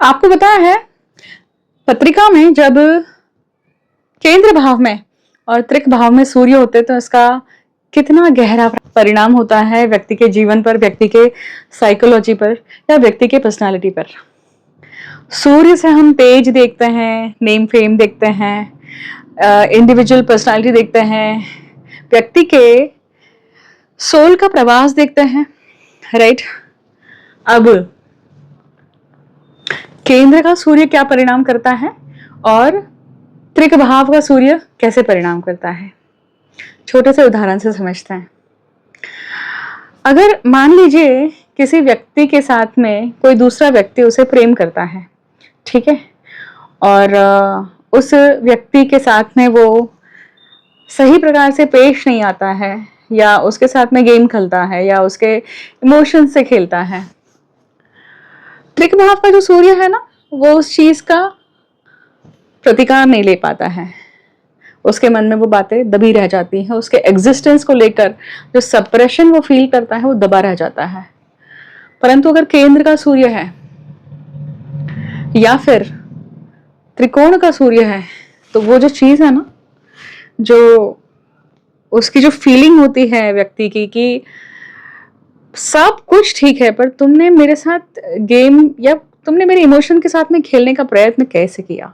आपको पता है पत्रिका में जब केंद्र भाव में और त्रिक भाव में सूर्य होते तो इसका कितना गहरा परिणाम होता है व्यक्ति के जीवन पर, व्यक्ति के साइकोलॉजी पर या व्यक्ति के पर्सनालिटी पर। सूर्य से हम तेज देखते हैं, नेम फेम देखते हैं, इंडिविजुअल पर्सनालिटी देखते हैं, व्यक्ति के सोल का प्रवास देखते हैं, राइट। अब केंद्र का सूर्य क्या परिणाम करता है और त्रिक भाव का सूर्य कैसे परिणाम करता है, छोटे से उदाहरण से समझते हैं। अगर मान लीजिए किसी व्यक्ति के साथ में कोई दूसरा व्यक्ति उसे प्रेम करता है, ठीक है, और उस व्यक्ति के साथ में वो सही प्रकार से पेश नहीं आता है या उसके साथ में गेम खेलता है या उसके इमोशन से खेलता है, त्रिक भाव का जो सूर्य है ना वो उस चीज का प्रतिकार नहीं ले पाता है, उसके मन में वो बातें दबी रह जाती हैं, उसके एग्जिस्टेंस को लेकर जो सप्रेशन वो फील करता है वो दबा रह जाता है। परंतु अगर केंद्र का सूर्य है या फिर त्रिकोण का सूर्य है तो वो जो चीज है ना, जो उसकी जो फीलिंग होती है व्यक्ति की कि सब कुछ ठीक है पर तुमने मेरे साथ गेम या तुमने मेरे इमोशन के साथ में खेलने का प्रयत्न कैसे किया,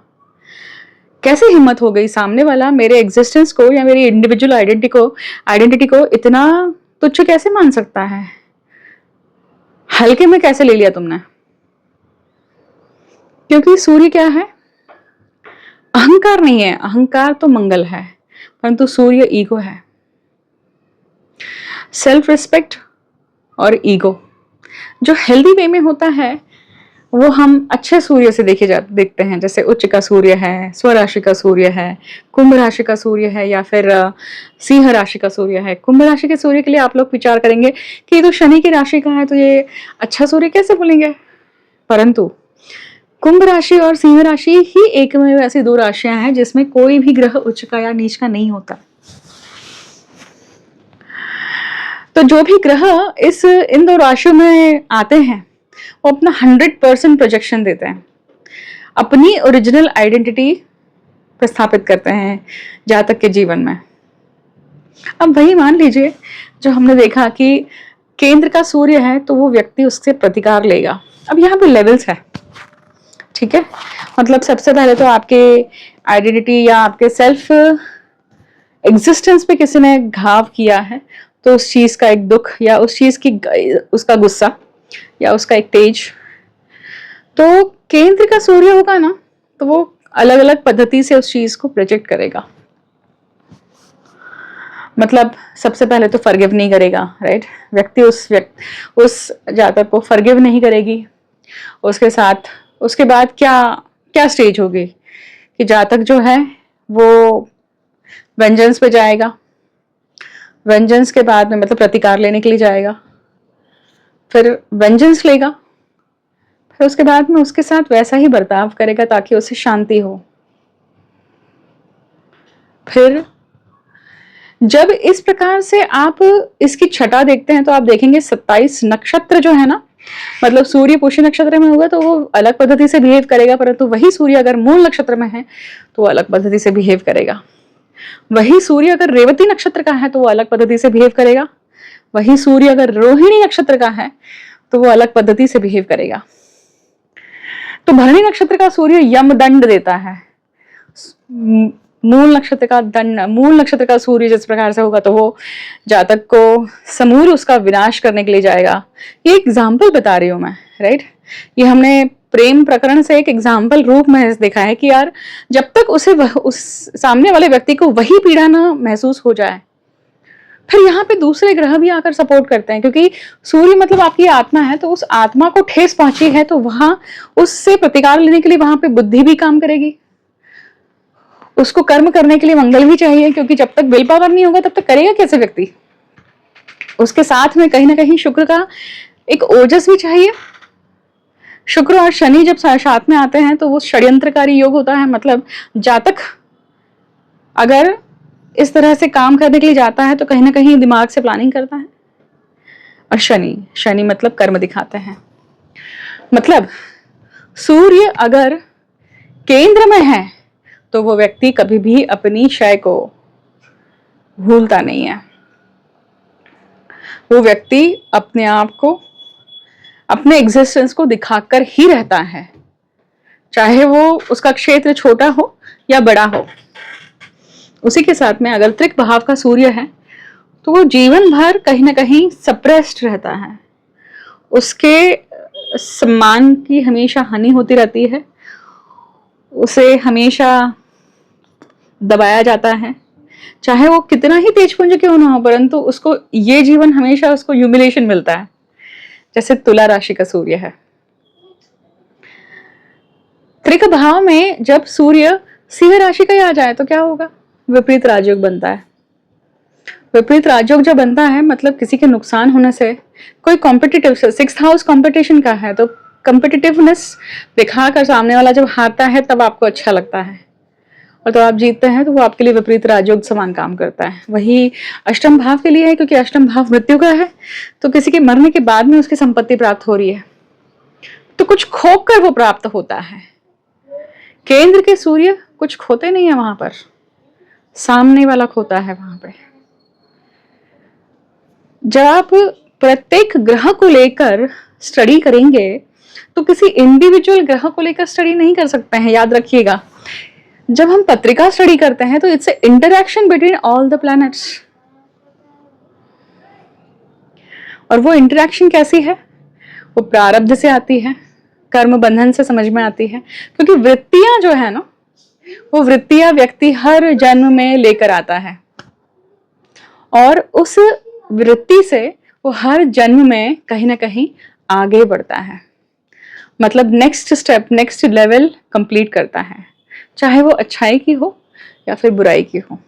कैसे हिम्मत हो गई सामने वाला मेरे एग्जिस्टेंस को या मेरी इंडिविजुअल आइडेंटिटी को इतना तुच्छ कैसे मान सकता है, हल्के में कैसे ले लिया तुमने। क्योंकि सूर्य क्या है, अहंकार नहीं है, अहंकार तो मंगल है, परंतु सूर्य ईगो है। सेल्फ रिस्पेक्ट और ईगो जो हेल्दी वे में होता है वो हम अच्छे सूर्य से देखते हैं, जैसे उच्च का सूर्य है, स्वराशि का सूर्य है, कुंभ राशि का सूर्य है या फिर सिंह राशि का सूर्य है। कुंभ राशि के सूर्य के लिए आप लोग विचार करेंगे कि ये तो शनि की राशि का है तो ये अच्छा सूर्य कैसे बोलेंगे, परंतु कुंभ राशि और सिंह राशि ही एक में ऐसी दो राशियां हैं जिसमें कोई भी ग्रह उच्च का या नीच का नहीं होता। तो जो भी ग्रह इन दो राशियों में आते हैं वो अपना 100% प्रोजेक्शन देते हैं, अपनी ओरिजिनल आइडेंटिटी प्रस्थापित करते हैं जातक के जीवन में। अब वही मान लीजिए जो हमने देखा कि केंद्र का सूर्य है तो वो व्यक्ति उससे प्रतिकार लेगा। अब यहाँ पे लेवल्स है, ठीक है, मतलब सबसे पहले तो आपके आइडेंटिटी या आपके सेल्फ एग्जिस्टेंस पे किसी ने घाव किया है तो उस चीज का एक दुख या उस चीज की उसका गुस्सा या उसका एक तेज, तो केंद्र का सूर्य होगा ना तो वो अलग अलग पद्धति से उस चीज को प्रोजेक्ट करेगा। मतलब सबसे पहले तो फॉरगिव नहीं करेगा, राइट। व्यक्ति उस जातक को फॉरगिव नहीं करेगी। उसके साथ उसके बाद क्या स्टेज होगी कि जातक जो है वो वेंजेंस पे जाएगा, वेंजेंस के बाद में मतलब प्रतिकार लेने के लिए जाएगा, फिर वेंजेंस लेगा, फिर उसके बाद में उसके साथ वैसा ही बर्ताव करेगा ताकि उसे शांति हो। फिर जब इस प्रकार से आप इसकी छटा देखते हैं तो आप देखेंगे 27 नक्षत्र जो है ना, मतलब सूर्य पुष्य नक्षत्र में होगा तो वो अलग पद्धति से बिहेव करेगा, परंतु वही सूर्य अगर मूल नक्षत्र में है तो वो अलग पद्धति से बिहेव करेगा। वही सूर्य अगर रेवती नक्षत्र का है तो वो अलग पद्धति से बिहेव करेगा। वही सूर्य अगर रोहिणी नक्षत्र का है तो वो अलग पद्धति से बिहेव करेगा। तो भरणी नक्षत्र का सूर्य यम दंड देता है, मूल नक्षत्र का सूर्य जिस प्रकार से होगा तो वो जातक को समूल उसका विनाश करने के लिए जाएगा। ये एग्जाम्पल बता रही हूं मैं, राइट। ये हमने प्रेम प्रकरण से एक एग्जाम्पल रूप में देखा है कि यार जब तक उस सामने वाले व्यक्ति को वही पीड़ा ना महसूस हो जाए, फिर यहाँ पे दूसरे ग्रह भी आकर सपोर्ट करते हैं, क्योंकि सूर्य मतलब आपकी आत्मा है, तो उस आत्मा को ठेस पहुंची है तो वहां उससे प्रतिकार लेने के लिए वहां पे बुद्धि भी काम करेगी, उसको कर्म करने के लिए मंगल भी चाहिए, क्योंकि जब तक विल पावर नहीं होगा तब तक करेगा कैसे व्यक्ति। उसके साथ में कहीं ना कहीं शुक्र का एक ओजस भी चाहिए। शुक्र और शनि जब साथ में आते हैं तो वो षड्यंत्रकारी योग होता है। मतलब जातक अगर इस तरह से काम करने के लिए जाता है तो कहीं ना कहीं दिमाग से प्लानिंग करता है। और शनि मतलब कर्म दिखाते हैं। मतलब सूर्य अगर केंद्र में है तो वो व्यक्ति कभी भी अपनी शय को भूलता नहीं है। वो व्यक्ति अपने आप को, अपने एग्जिस्टेंस को दिखाकर ही रहता है, चाहे वो उसका क्षेत्र छोटा हो या बड़ा हो। उसी के साथ में अगर त्रिक भाव का सूर्य है तो वो जीवन भर कहीं ना कहीं सप्रेस्ड रहता है, उसके सम्मान की हमेशा हानि होती रहती है, उसे हमेशा दबाया जाता है, चाहे वो कितना ही तेजपुंज क्यों ना हो, परंतु उसको ये जीवन हमेशा उसको ह्यूमिलेशन मिलता है। जैसे तुला राशि का सूर्य है, त्रिक भाव में जब सूर्य सिंह राशि का ही आ जाए तो क्या होगा? विपरीत राजयोग बनता है। विपरीत राजयोग जब बनता है मतलब किसी के नुकसान होने से, कोई कॉम्पिटिटिव, 6th हाउस कॉम्पिटिशन का है तो कॉम्पिटिटिवनेस दिखाकर सामने वाला जब हारता है तब आपको अच्छा लगता है, और तो आप जीतते हैं तो वो आपके लिए विपरीत राजयोग समान काम करता है। वही अष्टम भाव के लिए है, क्योंकि अष्टम भाव मृत्यु का है, तो किसी के मरने के बाद में उसकी संपत्ति प्राप्त हो रही है तो कुछ खोकर वो प्राप्त होता है। केंद्र के सूर्य कुछ खोते नहीं है वहां पर, सामने वाला खोता है वहां पे। जब आप प्रत्येक ग्रह को लेकर स्टडी करेंगे तो किसी इंडिविजुअल ग्रह को लेकर स्टडी नहीं कर सकते हैं, याद रखिएगा। जब हम पत्रिका स्टडी करते हैं तो it's interaction between all the planets, और वो इंटरैक्शन कैसी है? वो प्रारब्ध से आती है, कर्म बंधन से समझ में आती है, क्योंकि वृत्तियां जो है ना, वो वृत्तियां व्यक्ति हर जन्म में लेकर आता है, और उस वृत्ति से वो हर जन्म में कहीं ना कहीं आगे बढ़ता है, मतलब next step, next level complete करता है, चाहे वो अच्छाई की हो या फिर बुराई की हो।